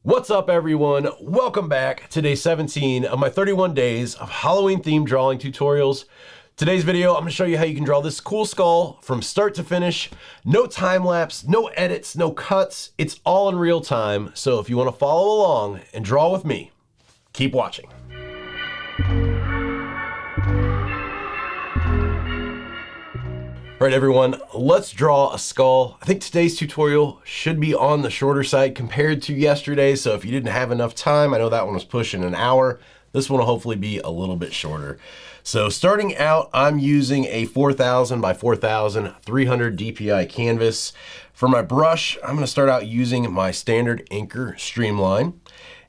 What's up, everyone? Welcome back to day 17 of my 31 days of Halloween themed drawing tutorials. Today's video, I'm gonna show you how you can draw this cool skull from start to finish. No time lapse, no edits, no cuts. It's all in real time. So if you wanna follow along and draw with me, keep watching. All right, everyone, let's draw a skull. I think today's tutorial should be on the shorter side compared to yesterday. So if you didn't have enough time, I know that one was pushing an hour. This one will hopefully be a little bit shorter. So starting out, I'm using a 4000 by 4000 300 DPI canvas. For my brush, I'm gonna start out using my standard Inker Streamline.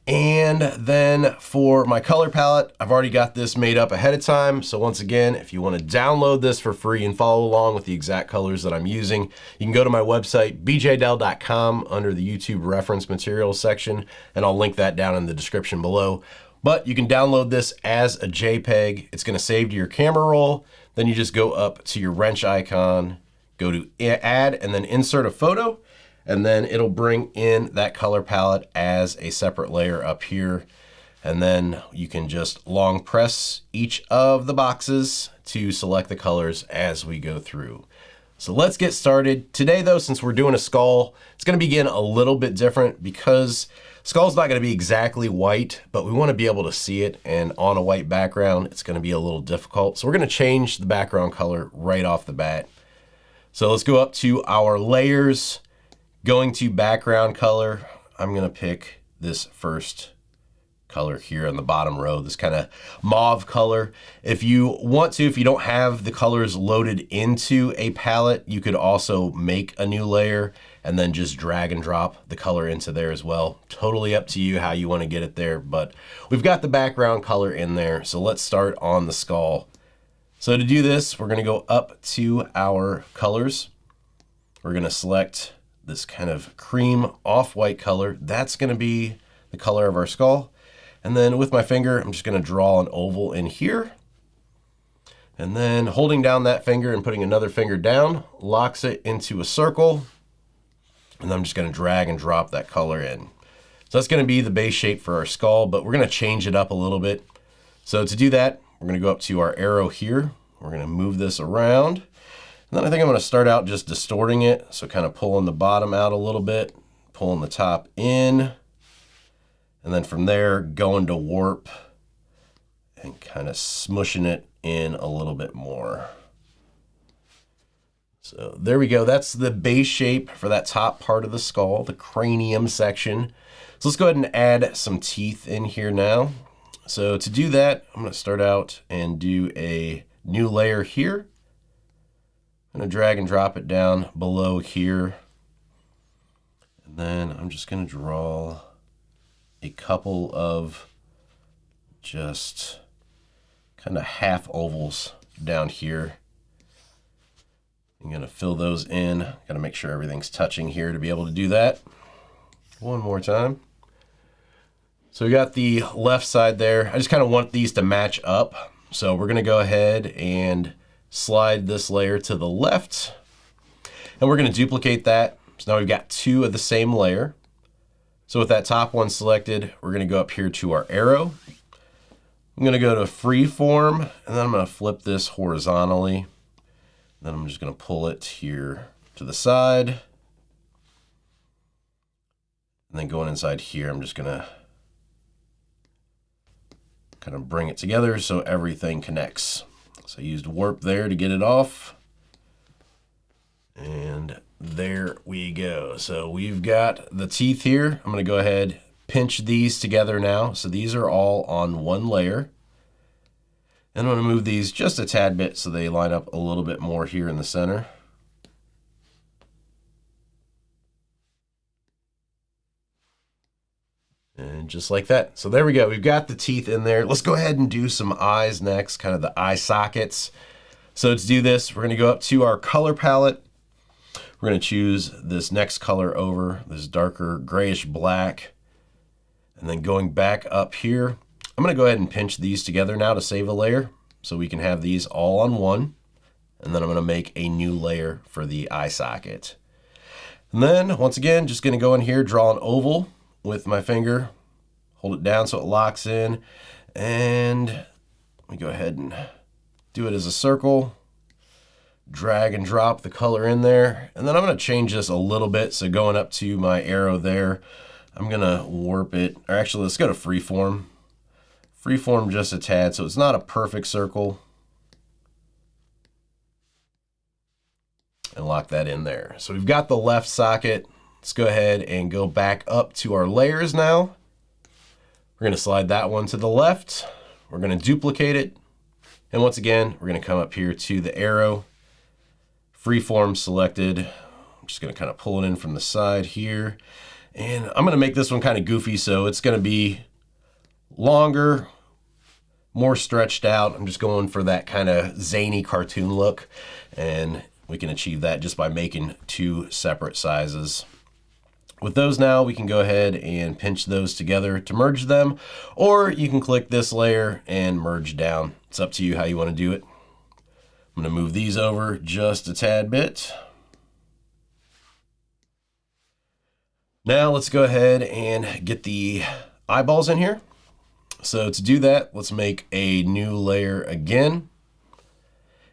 And then for my color palette, I've already got this made up ahead of time. So once again, if you want to download this for free and follow along with the exact colors that I'm using, you can go to my website, bjdell.com, under the YouTube reference materials section, and I'll link that down in the description below. But you can download this as a JPEG. It's going to save to your camera roll. Then you just go up to your wrench icon, go to add, and then insert a photo. And then it'll bring in that color palette as a separate layer up here. And then you can just long press each of the boxes to select the colors as we go through. So let's get started. Today though, since we're doing a skull, it's gonna begin a little bit different because skull's not gonna be exactly white, but we wanna be able to see it, and on a white background, it's gonna be a little difficult. So we're gonna change the background color right off the bat. So let's go up to our layers. Going to background color, I'm gonna pick this first color here on the bottom row, this kind of mauve color. If you want to, if you don't have the colors loaded into a palette, you could also make a new layer and then just drag and drop the color into there as well. Totally up to you how you want to get it there, but we've got the background color in there. So let's start on the skull. So to do this, we're gonna go up to our colors. We're gonna select this kind of cream off-white color. That's gonna be the color of our skull. And then with my finger, I'm just gonna draw an oval in here. And then holding down that finger and putting another finger down, locks it into a circle. And I'm just gonna drag and drop that color in. So that's gonna be the base shape for our skull, but we're gonna change it up a little bit. So to do that, we're gonna go up to our arrow here. We're gonna move this around. And then I think I'm gonna start out just distorting it. So kind of pulling the bottom out a little bit, pulling the top in, and then from there going to warp and kind of smushing it in a little bit more. So there we go. That's the base shape for that top part of the skull, the cranium section. So let's go ahead and add some teeth in here now. So to do that, I'm gonna start out and do a new layer here. I'm gonna drag and drop it down below here. And then I'm just gonna draw a couple of just kind of half ovals down here. I'm gonna fill those in. Gotta make sure everything's touching here to be able to do that. One more time. So we got the left side there. I just kind of want these to match up. So we're gonna go ahead and slide this layer to the left, and we're going to duplicate that. So now we've got two of the same layer. So with that top one selected, we're going to go up here to our arrow. I'm going to go to free form, and then I'm going to flip this horizontally. Then I'm just going to pull it here to the side. And then going inside here, I'm just going to kind of bring it together so everything connects. So I used warp there to get it off. And there we go. So we've got the teeth here. I'm gonna go ahead, pinch these together now. So these are all on one layer. And I'm gonna move these just a tad bit so they line up a little bit more here in the center. And just like that. So there we go. We've got the teeth in there. Let's go ahead and do some eyes next, kind of the eye sockets. So to do this, we're going to go up to our color palette. We're going to choose this next color over, this darker grayish black. And then going back up here, I'm going to go ahead and pinch these together now to save a layer. So we can have these all on one. And then I'm going to make a new layer for the eye socket. And then once again, just going to go in here, draw an oval. with my finger, hold it down so it locks in, and let me go ahead and do it as a circle. Drag and drop the color in there, and then I'm going to change this a little bit. So going up to my arrow there, I'm going to warp it, or actually let's go to freeform. Freeform just a tad, so it's not a perfect circle. And lock that in there. So we've got the left socket. Let's go ahead and go back up to our layers now. We're going to slide that one to the left. We're going to duplicate it. And once again, we're going to come up here to the arrow. Freeform selected. I'm just going to kind of pull it in from the side here. And I'm going to make this one kind of goofy, so it's going to be longer, more stretched out. I'm just going for that kind of zany cartoon look. And we can achieve that just by making two separate sizes. With those now, we can go ahead and pinch those together to merge them, or you can click this layer and merge down. It's up to you how you want to do it. I'm going to move these over just a tad bit. Now let's go ahead and get the eyeballs in here. So to do that, let's make a new layer again.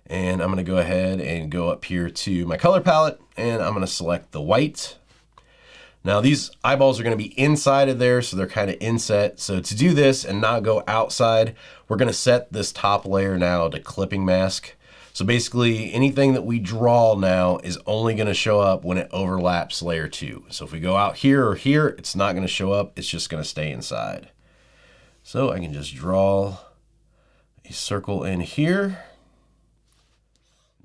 And I'm going to go ahead and go up here to my color palette, and I'm going to select the white. Now these eyeballs are going to be inside of there, so they're kind of inset. So to do this and not go outside, we're going to set this top layer now to clipping mask. So basically anything that we draw now is only going to show up when it overlaps layer 2. So if we go out here or here, it's not going to show up. It's just going to stay inside. So I can just draw a circle in here,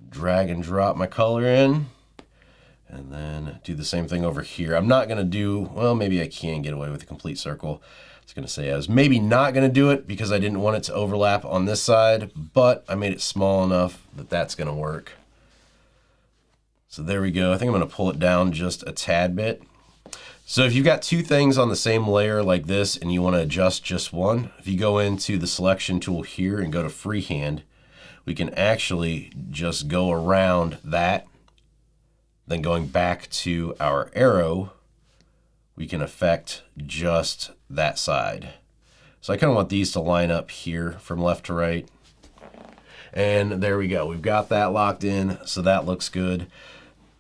drag and drop my color in, and then do the same thing over here. I'm not going to do, well, maybe I can get away with a complete circle. I was going to say I was maybe not going to do it because I didn't want it to overlap on this side, but I made it small enough that that's going to work. So there we go. I think I'm going to pull it down just a tad bit. So if you've got two things on the same layer like this and you want to adjust just one, if you go into the selection tool here and go to freehand, we can actually just go around that. Then going back to our arrow, we can affect just that side. So I kind of want these to line up here from left to right. And there we go. We've got that locked in, so that looks good.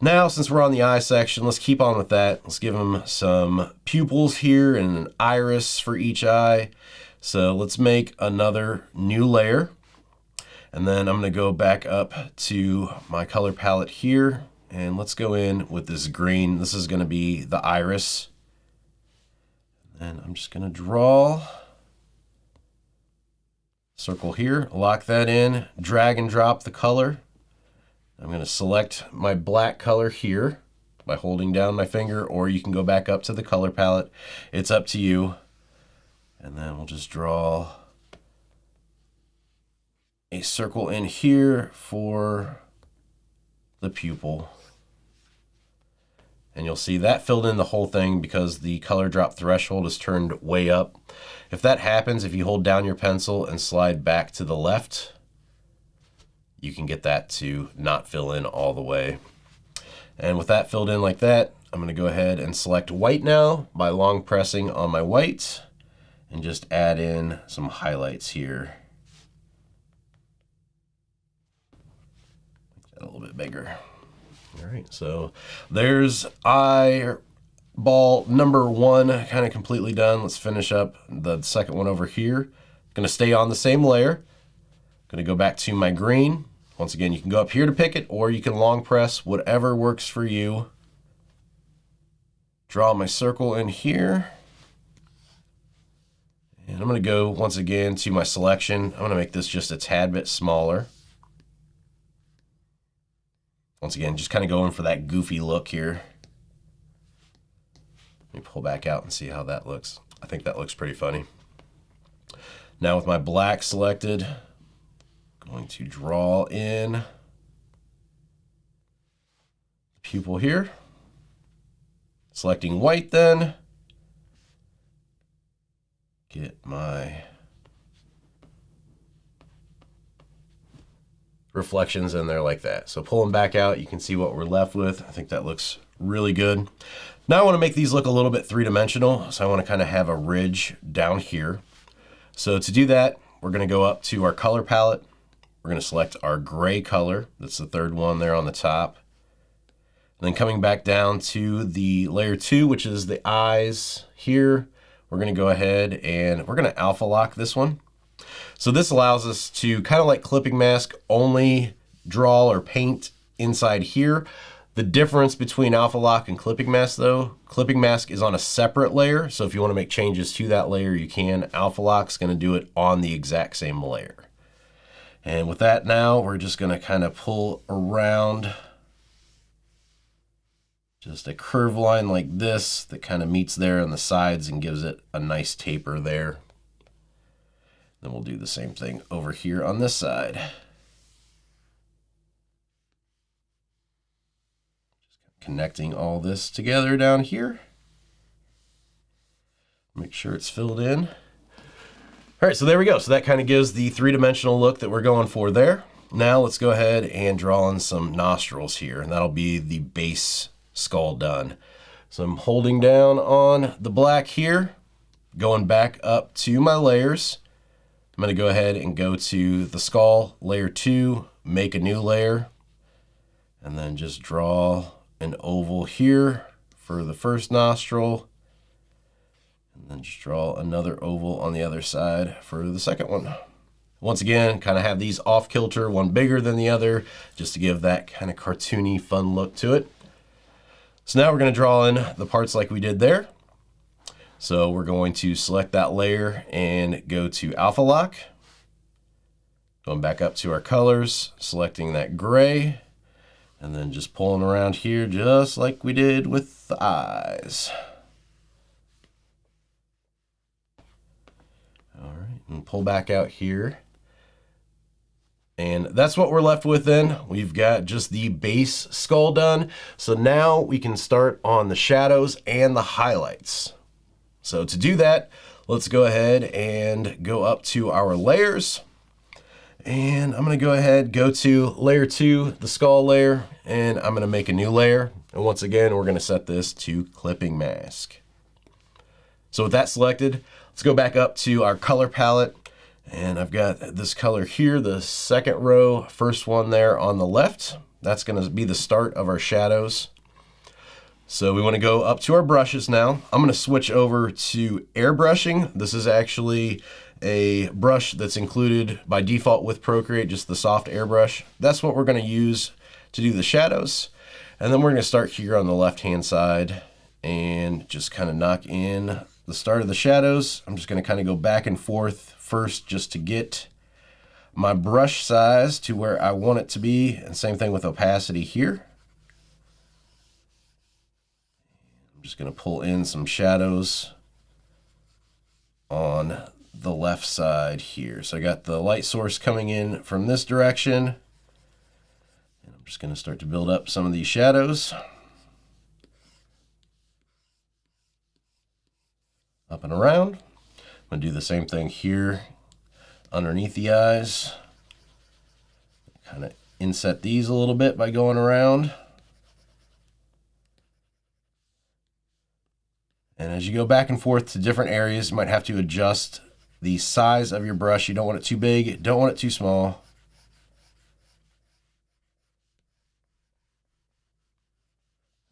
Now, since we're on the eye section, let's keep on with that. Let's give them some pupils here and an iris for each eye. So let's make another new layer. And then I'm going to go back up to my color palette here. And let's go in with this green. This is going to be the iris. And I'm just going to draw a circle here, lock that in, drag and drop the color. I'm going to select my black color here by holding down my finger, or you can go back up to the color palette. It's up to you. And then we'll just draw a circle in here for the pupil. And you'll see that filled in the whole thing because the color drop threshold is turned way up. If that happens, if you hold down your pencil and slide back to the left, you can get that to not fill in all the way. And with that filled in like that, I'm going to go ahead and select white now by long pressing on my white and just add in some highlights here. Make that a little bit bigger. All right, so there's eyeball number 1 kind of completely done. Let's finish up the second one over here. Going to stay on the same layer. Going to go back to my green. Once again, you can go up here to pick it, or you can long press, whatever works for you. Draw my circle in here. And I'm going to go once again to my selection. I'm going to make this just a tad bit smaller. Once again, just kind of going for that goofy look here. Let me pull back out and see how that looks. I think that looks pretty funny. Now with my black selected, I'm going to draw in the pupil here. Selecting white then. Get my reflections in there like that. So pull them back out, you can see what we're left with. I think that looks really good. Now I want to make these look a little bit three-dimensional, so I want to kind of have a ridge down here. So to do that, we're going to go up to our color palette. We're going to select our gray color. That's the third one there on the top. And then coming back down to the layer 2, which is the eyes here, we're going to go ahead and we're going to alpha lock this one. So this allows us to kind of like clipping mask, only draw or paint inside here. The difference between alpha lock and clipping mask though, clipping mask is on a separate layer. So if you want to make changes to that layer, you can. Alpha lock's going to do it on the exact same layer. And with that now, we're just going to kind of pull around just a curve line like this that kind of meets there on the sides and gives it a nice taper there. Then we'll do the same thing over here on this side. Connecting all this together down here. Make sure it's filled in. All right, so there we go. So that kind of gives the three-dimensional look that we're going for there. Now let's go ahead and draw in some nostrils here, and that'll be the base skull done. So I'm holding down on the black here, going back up to my layers. I'm gonna go ahead and go to the skull, layer 2, make a new layer, and then just draw an oval here for the first nostril, and then just draw another oval on the other side for the second one. Once again, kind of have these off kilter, one bigger than the other, just to give that kind of cartoony, fun look to it. So now we're going to draw in the parts like we did there. So we're going to select that layer and go to alpha lock. Going back up to our colors, selecting that gray, and then just pulling around here just like we did with the eyes. All right, and pull back out here. And that's what we're left with then. We've got just the base skull done. So now we can start on the shadows and the highlights. So to do that, let's go ahead and go up to our layers. And I'm gonna go ahead, go to layer 2, the skull layer, and I'm gonna make a new layer. And once again, we're gonna set this to clipping mask. So with that selected, let's go back up to our color palette. And I've got this color here, the second row, first one there on the left. That's gonna be the start of our shadows. So we wanna go up to our brushes now. I'm gonna switch over to airbrushing. This is actually a brush that's included by default with Procreate, just the soft airbrush. That's what we're gonna use to do the shadows. And then we're gonna start here on the left-hand side and just kind of knock in the start of the shadows. I'm just gonna kind of go back and forth first just to get my brush size to where I want it to be. And same thing with opacity here. I'm just gonna pull in some shadows on the left side here. So I got the light source coming in from this direction. And I'm just gonna start to build up some of these shadows. Up and around. I'm gonna do the same thing here underneath the eyes. Kind of inset these a little bit by going around. And as you go back and forth to different areas, you might have to adjust the size of your brush. You don't want it too big, don't want it too small.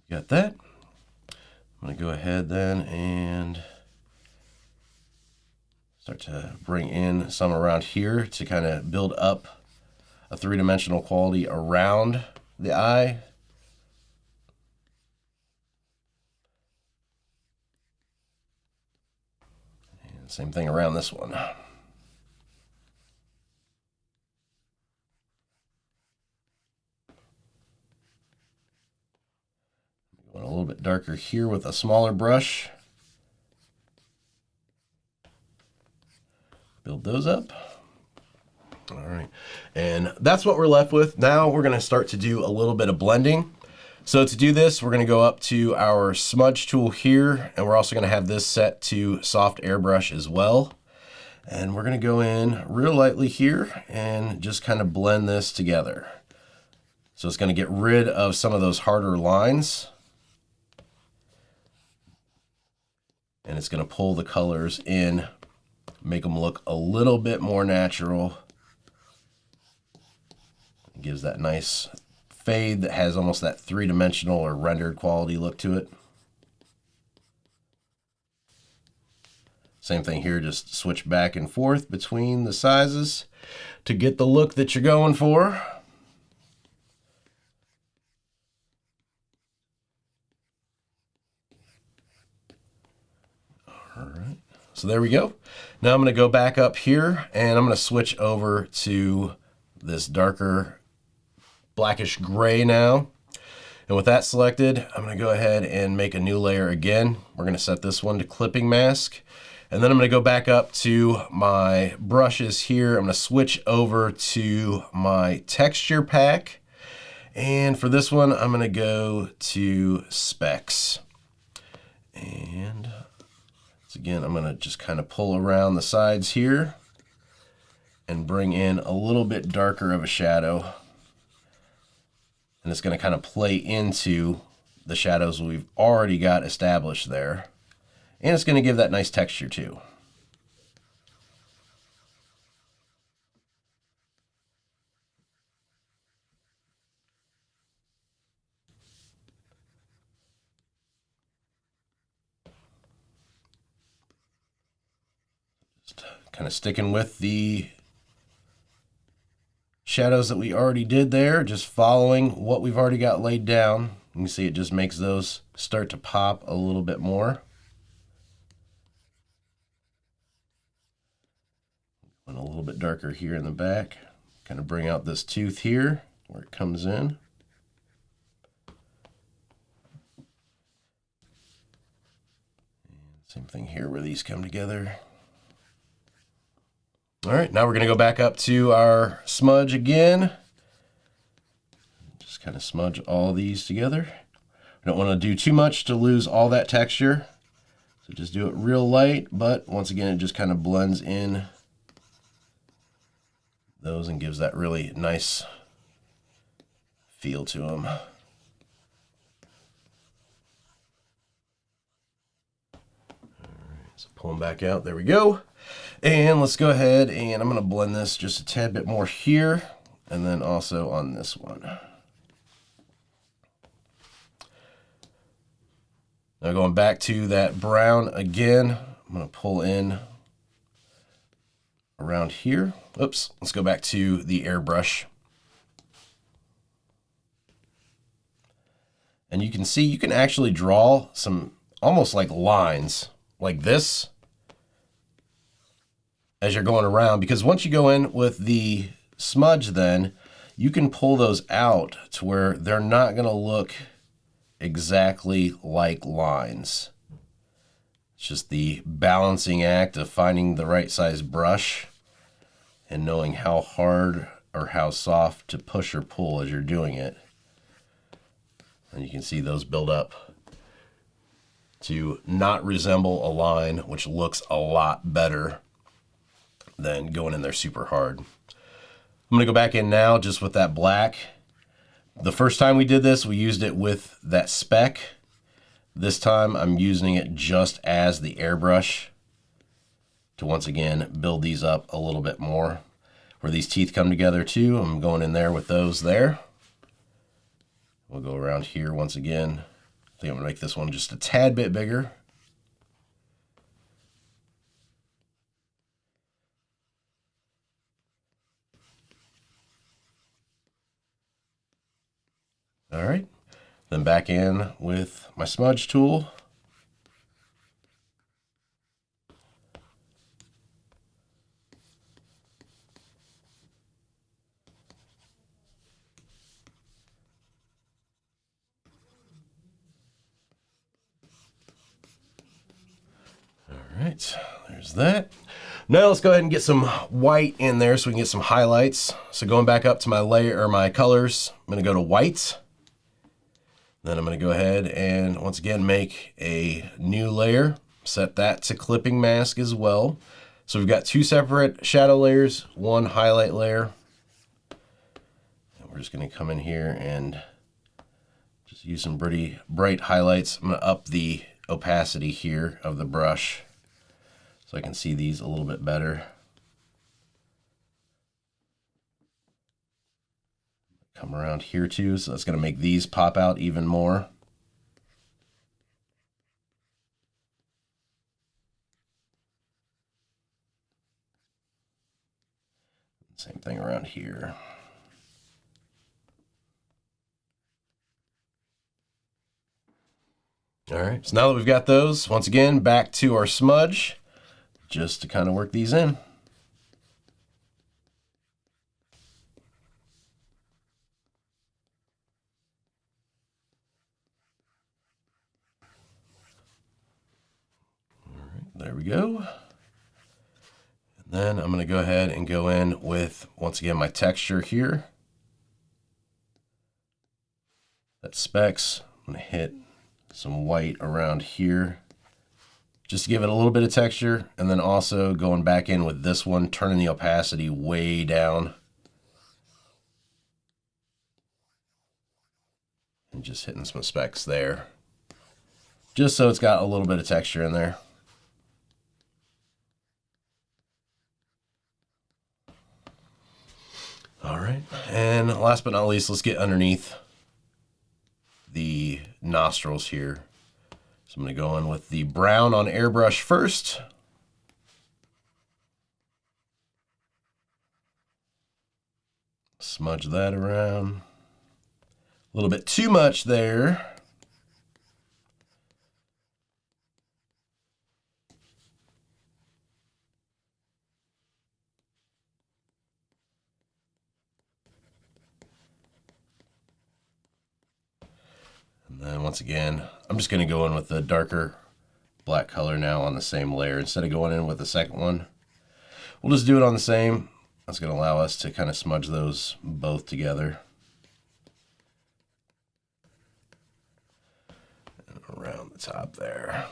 Got that. I'm gonna go ahead then and start to bring in some around here to kind of build up a three-dimensional quality around the eye. And same thing around this one. Going a little bit darker here with a smaller brush. Build those up. All right, and that's what we're left with. Now we're gonna start to do a little bit of blending. So to do this, we're gonna go up to our smudge tool here, and we're also gonna have this set to soft airbrush as well. And we're gonna go in real lightly here and just kind of blend this together. So it's gonna get rid of some of those harder lines. and it's going to pull the colors in, make them look a little bit more natural. It gives that nice fade that has almost that three-dimensional or rendered quality look to it. Same thing here, just switch back and forth between the sizes to get the look that you're going for. All right, so there we go. Now I'm going to go back up here and I'm going to switch over to this darker blackish gray now. And with that selected, I'm going to go ahead and make a new layer again. We're going to set this one to clipping mask. And then I'm going to go back up to my brushes here. I'm going to switch over to my texture pack. And for this one, I'm going to go to specs. And again, I'm going to just kind of pull around the sides here and bring in a little bit darker of a shadow. And it's going to kind of play into the shadows we've already got established there. And it's going to give that nice texture too. Just kind of sticking with the shadows that we already did there, just following what we've already got laid down. You can see it just makes those start to pop a little bit more. And a little bit darker here in the back. Kind of bring out this tooth here where it comes in. And same thing here where these come together. All right, now we're going to go back up to our smudge again. Just kind of smudge all these together. We don't want to do too much to lose all that texture. So just do it real light, but once again, it just kind of blends in those and gives that really nice feel to them. All right, so pull them back out. There we go. And let's go ahead and I'm going to blend this just a tad bit more here and then also on this one. Now going back to that brown again, I'm going to pull in around here. Oops, let's go back to the airbrush. And you can see you can actually draw some almost like lines like this as you're going around, because once you go in with the smudge, then you can pull those out to where they're not going to look exactly like lines. It's just the balancing act of finding the right size brush and knowing how hard or how soft to push or pull as you're doing it. And you can see those build up to not resemble a line, which looks a lot better than going in there super hard. I'm going to go back in now just with that black. The first time we did this, we used it with that speck. This time I'm using it just as the airbrush to once again build these up a little bit more. Where these teeth come together too, I'm going in there with those there. We'll go around here once again. I think I'm gonna make this one just a tad bit bigger. All right, then back in with my smudge tool. All right, there's that. Now let's go ahead and get some white in there so we can get some highlights. So going back up to my layer or my colors, I'm gonna go to white. Then I'm going to go ahead and once again make a new layer, set that to clipping mask as well. So we've got two separate shadow layers, one highlight layer. And we're just going to come in here and just use some pretty bright highlights. I'm going to up the opacity here of the brush so I can see these a little bit better. Come around here too, so that's going to make these pop out even more. Same thing around here. All right, so now that we've got those, once again, back to our smudge, just to kind of work these in. All right, there we go. And then I'm going to go ahead and go in with, once again, my texture here. That specks. I'm going to hit some white around here just to give it a little bit of texture, and then also going back in with this one, turning the opacity way down and just hitting some specks there just so it's got a little bit of texture in there. All right, and last but not least, let's get underneath the nostrils here. So I'm going to go in with the brown on airbrush first. Smudge that around. A little bit too much there. And then once again, I'm just going to go in with the darker black color now on the same layer. Instead of going in with the second one, we'll just do it on the same. That's going to allow us to kind of smudge those both together. And around the top there.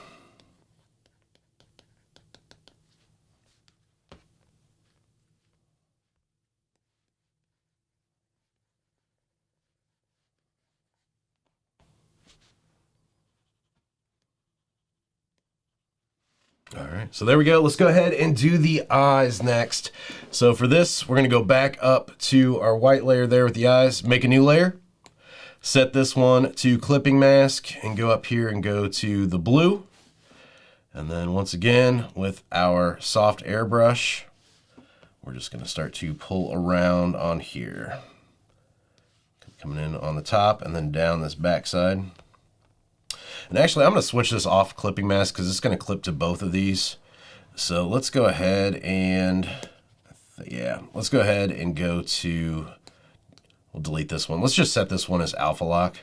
All right, so there we go. Let's go ahead and do the eyes next. So for this, we're gonna go back up to our white layer there with the eyes, make a new layer, set this one to clipping mask, and go up here and go to the blue. And then once again, with our soft airbrush, we're just gonna start to pull around on here. Coming in on the top and then down this back side. And actually, I'm going to switch this off clipping mask because it's going to clip to both of these. So let's go ahead and, yeah, let's go ahead and go to, we'll delete this one. Let's just set this one as alpha lock.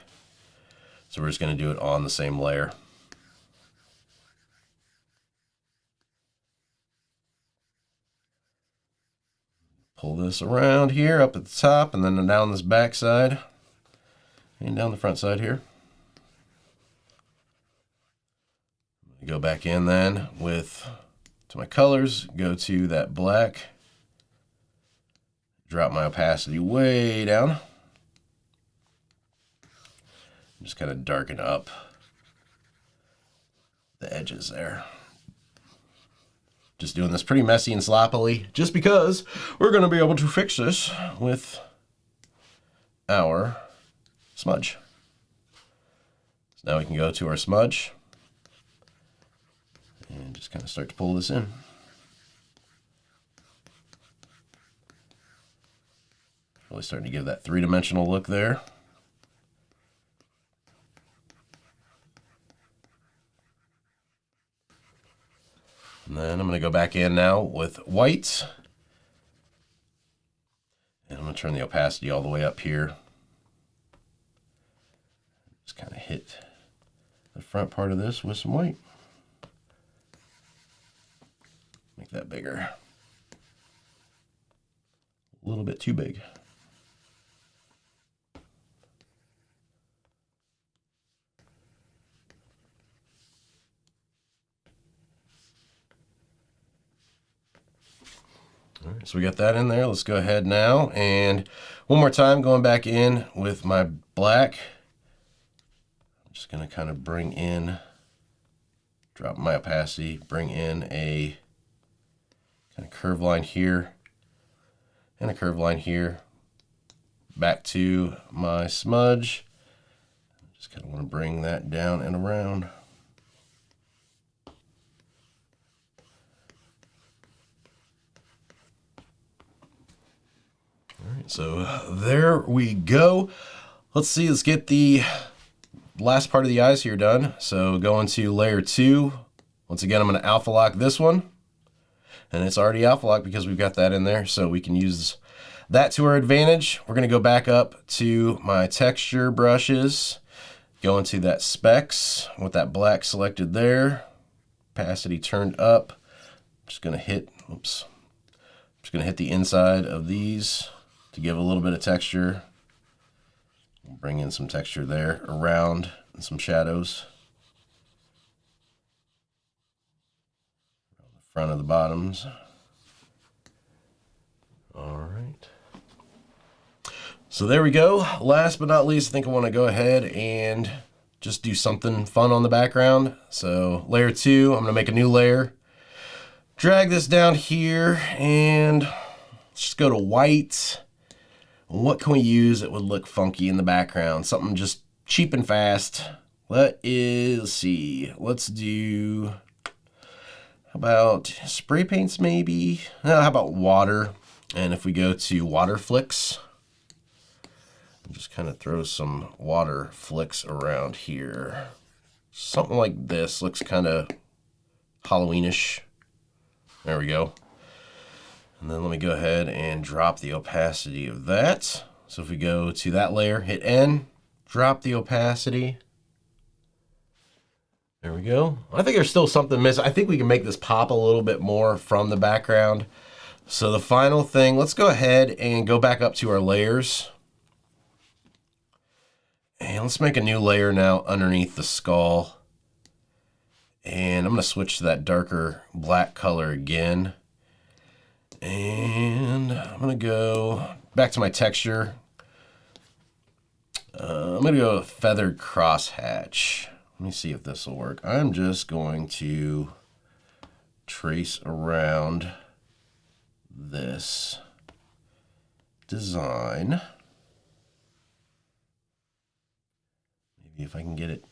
So we're just going to do it on the same layer. Pull this around here up at the top and then down this back side and down the front side here. Go back in then with, to my colors, go to that black, drop my opacity way down, just kind of darken up the edges there. Just doing this pretty messy and sloppily, just because we're going to be able to fix this with our smudge. So now we can go to our smudge and just kind of start to pull this in. Really starting to give that three-dimensional look there. And then I'm going to go back in now with white. And I'm going to turn the opacity all the way up here. Just kind of hit the front part of this with some white. Make that bigger. A little bit too big. All right, so we got that in there. Let's go ahead now and one more time going back in with my black. I'm just going to kind of bring in drop my opacity, bring in a kind of curve line here and a curve line here. Back to my smudge. Just kind of want to bring that down and around. All right, so there we go. Let's see, let's get the last part of the eyes here done. So go into layer 2. Once again, I'm going to alpha lock this one. And it's already alpha locked because we've got that in there, so we can use that to our advantage. We're going to go back up to my texture brushes, go into that specs with that black selected there, opacity turned up. I'm just going to hit, oops, I'm just going to hit the inside of these to give a little bit of texture. Bring in some texture there around and some shadows. Around the front of the bottoms. All right. So there we go. Last but not least, I think I want to go ahead and just do something fun on the background. So layer 2, I'm going to make a new layer. Drag this down here and let's just go to white. What can we use that would look funky in the background? Something just cheap and fast. Let's see. Let's do, how about spray paints maybe? How about water? And if we go to water flicks, just kind of throw some water flicks around here. Something like this looks kind of Halloweenish. There we go. And then let me go ahead and drop the opacity of that. So if we go to that layer, hit N, drop the opacity. There we go. I think there's still something missing. I think we can make this pop a little bit more from the background. So the final thing, let's go ahead and go back up to our layers. And let's make a new layer now underneath the skull. And I'm going to switch to that darker black color again. And I'm going to go back to my texture. I'm going to go with feathered crosshatch. Let me see if this will work. I'm just going to trace around this design. Maybe if I can get it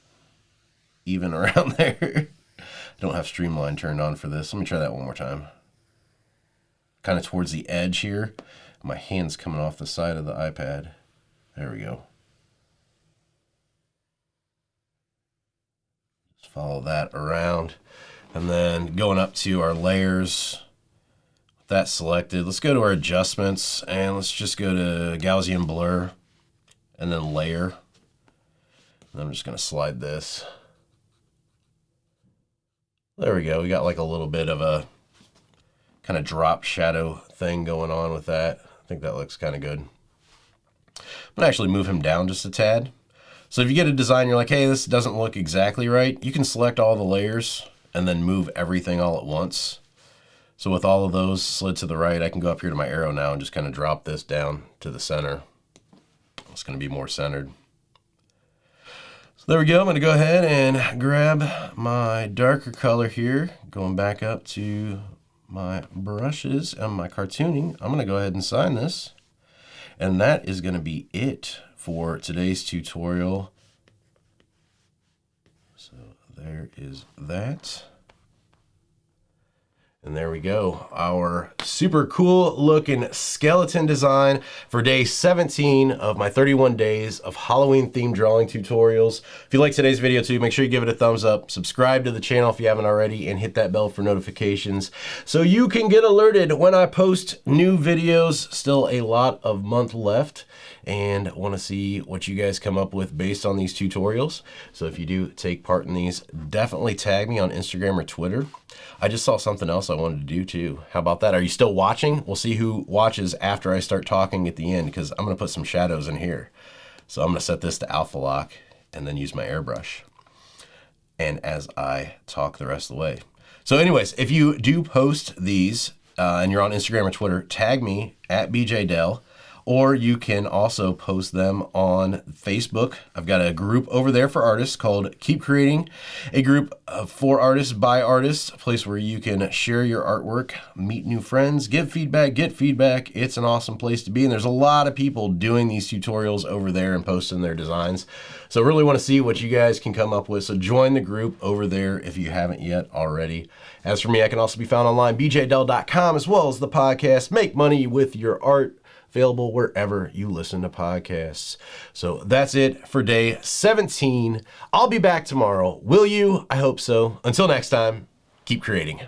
even around there. I don't have streamline turned on for this. Let me try that one more time. Kind of towards the edge here. My hand's coming off the side of the iPad. There we go. Just follow that around. And then going up to our layers. With that selected, let's go to our adjustments and let's just go to Gaussian blur and then layer. And I'm just going to slide this. There we go. We got like a little bit of a kind of drop shadow thing going on with that. I think that looks kind of good. I'm going to actually move him down just a tad. So if you get a design, you're like, hey, this doesn't look exactly right, you can select all the layers and then move everything all at once. So with all of those slid to the right, I can go up here to my arrow now and just kind of drop this down to the center. It's going to be more centered. So there we go. I'm going to go ahead and grab my darker color here, going back up to my brushes and my cartooning. I'm going to go ahead and sign this. And that is going to be it for today's tutorial. So there is that. And there we go, our super cool looking skeleton design for day 17 of my 31 days of Halloween themed drawing tutorials. If you like today's video too, make sure you give it a thumbs up, subscribe to the channel if you haven't already, and hit that bell for notifications so you can get alerted when I post new videos. Still a lot of month left and want to see what you guys come up with based on these tutorials. So if you do take part in these, definitely tag me on Instagram or Twitter. I just saw something else I wanted to do too. How about that? Are you still watching? We'll see who watches after I start talking at the end, because I'm going to put some shadows in here. So I'm going to set this to alpha lock and then use my airbrush. And as I talk the rest of the way. So anyways, if you do post these and you're on Instagram or Twitter, tag me at BJ Dell. or you can also post them on Facebook. I've got a group over there for artists called Keep Creating, a group for artists by artists, a place where you can share your artwork, meet new friends, give feedback, get feedback. It's an awesome place to be, and there's a lot of people doing these tutorials over there and posting their designs. So really want to see what you guys can come up with. So join the group over there if you haven't yet already. As for me, I can also be found online, bjdell.com, as well as the podcast, Make Money with Your Art, available wherever you listen to podcasts. So that's it for day 17. I'll be back tomorrow. Will you? I hope so. Until next time, keep creating.